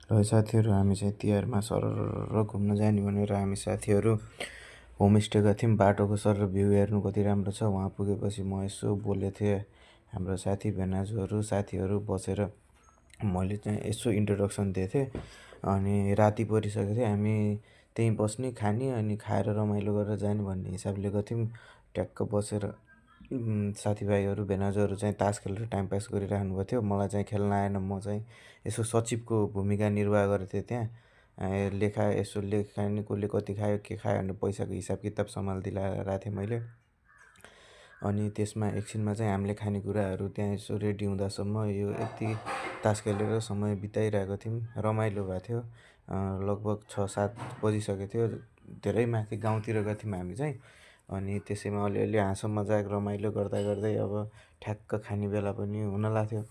र साथीहरू हामी चाहिँ तिहारमा सरर घुम्न जाने भनेर हामी साथीहरू होमस्टे गएको थियौँ। बाटोको सरर भ्यू हेर्नु कति राम्रो छ। वहाँ पुगेपछि म यसो बोलेको थिएँ हाम्रो साथी भेनाजुहरू साथीहरू बसेर मैले चाहिँ यसो इन्ट्रोडक्सन दिएको थिएँ। अनि राति परिसकेको थियो, हामी त्यहीँ बस्ने खाने अनि खाएर रमाइलो गरेर जाने भन्ने हिसाबले गएको थियौँ। ट्याक्क बसेर साथीभाइहरू भेनाजुहरू चाहिँ तास खेलेर टाइम पास गरिराख्नु भएको थियो। मलाई चाहिँ खेल्न आएन, म चाहिँ यसो सचिवको भूमिका निर्वाह गरेको थिएँ त्यहाँ। लेखा यसो लेखानी कसले कति खायो के खायो भनेर पैसाको हिसाब किताब सम्हालिदिइरहेको थिएँ मैले। अनि त्यसमा एकछिनमा चाहिँ हामीले खानेकुराहरू त्यहाँ यसो रेडी हुँदासम्म यो यति तास खेलेर समय बिताइरहेको थियौँ। रमाइलो भएको थियो। लगभग 6-7 बजिसकेको थियो। धेरै माथि गाउँतिर गएको थियौँ हामी चाहिँ। अनि त्यसैमा अलिअलि हाँसो मजाक रमाइलो गर्दा गर्दै अब ठ्याक्क खाने बेला पनि हुन लाग्थ्यो।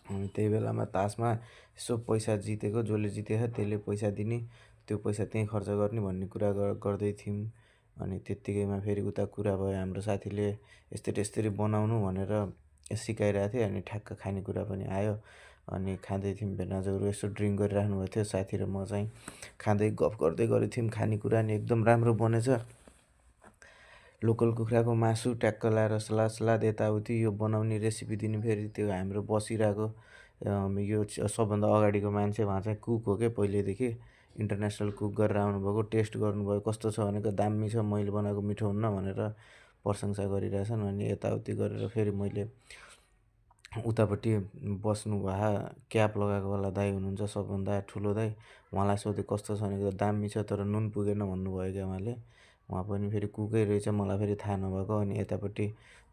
अनि त्यही बेलामा तासमा यसो पैसा जितेको, जसले जितेको त्यसले पैसा दिने, त्यो पैसा त्यहीँ खर्च गर्ने भन्ने कुरा गर्दै थियौँ। अनि त्यत्तिकैमा फेरि उता कुरा भयो, हाम्रो साथीले यसरी यसरी बनाउनु भनेर सिकाइरहेको थिएँ। अनि ठ्याक्क खानेकुरा पनि आयो अनि खाँदै थियौँ। भेनाजुहरू यसो ड्रिङ्क गरिराख्नु भएको थियो, साथी र म चाहिँ खाँदै गफ गर्दै गरेको थियौँ। खानेकुरा नि एकदम राम्रो बनेछ। लोकल कुखुराको मासु ट्याक्क लाएर सलाद यताउति यो बनाउने रेसिपी दिने फेरि त्यो हाम्रो बसिरहेको यो सबभन्दा अगाडिको मान्छे उहाँ चाहिँ कुक हो क्या पहिल्यैदेखि, इन्टरनेसनल कुक गरेर आउनुभएको। टेस्ट गर्नुभयो कस्तो छ भनेको, दामी छ, मैले बनाएको मिठो हुन्न भनेर प्रशंसा गरिरहेछन्। अनि यताउति गरेर फेरि मैले उतापट्टि बस्नुभएको क्याप लगाएकोवाला दाइ हुनुहुन्छ, सबभन्दा ठुलो दाइ, उहाँलाई सोधेँ कस्तो छ भनेको, दामी छ तर नुन पुगेन भन्नुभयो क्या उहाँले। उहाँ पनि फेरि कुकै रहेछ, मलाई फेरि थाहा नभएको। अनि यतापट्टि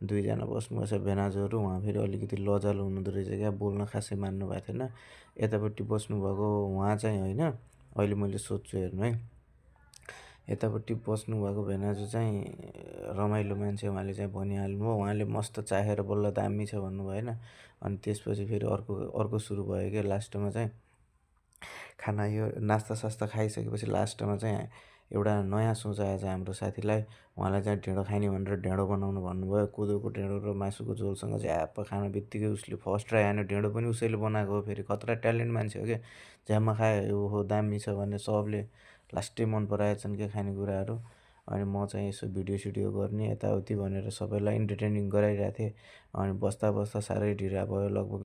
दुईजना बस्नुभएछ भेनाजुहरू, उहाँ फेरि अलिकति लजालु हुनुहुँदो रहेछ क्या, बोल्न खासै मान्नु भएको थिएन। यतापट्टि बस्नुभएको उहाँ चाहिँ होइन, अहिले मैले सोध्छु हेर्नु है, यतापट्टि बस्नुभएको भेनाजु चाहिँ रमाइलो मान्छे, उहाँले चाहिँ भनिहाल्नुभयो। उहाँले मस्त चाखेर बल्ल दामी छ भन्नुभयो होइन। अनि त्यसपछि फेरि अर्को सुरु भयो क्या। लास्टमा चाहिँ खाना यो नास्तासास्ता खाइसकेपछि लास्टमा चाहिँ एउटा नयाँ सोच आएछ हाम्रो साथीलाई। उहाँलाई चाहिँ ढेँडो खाने भनेर ढेँडो बनाउनु भन्नुभयो। कोदोको ढेँडो र मासुको झोलसँग झ्याप्प खाने बित्तिकै उसले फर्स्ट ट्राई हान्यो। ढेँडो पनि उसैले बनाएको हो, फेरि खतरा ट्यालेन्ट मान्छे हो क्या। झ्याम्म खायो, ओहो दामी छ भन्ने सबले लास्टै मन पराएछन् क्या खानेकुराहरू। अनि म चाहिँ यसो भिडियो गर्ने यताउति भनेर सबैलाई इन्टरटेनिङ गराइरहेको थिएँ। अनि बस्दा बस्दा साह्रै ढिला भयो, लगभग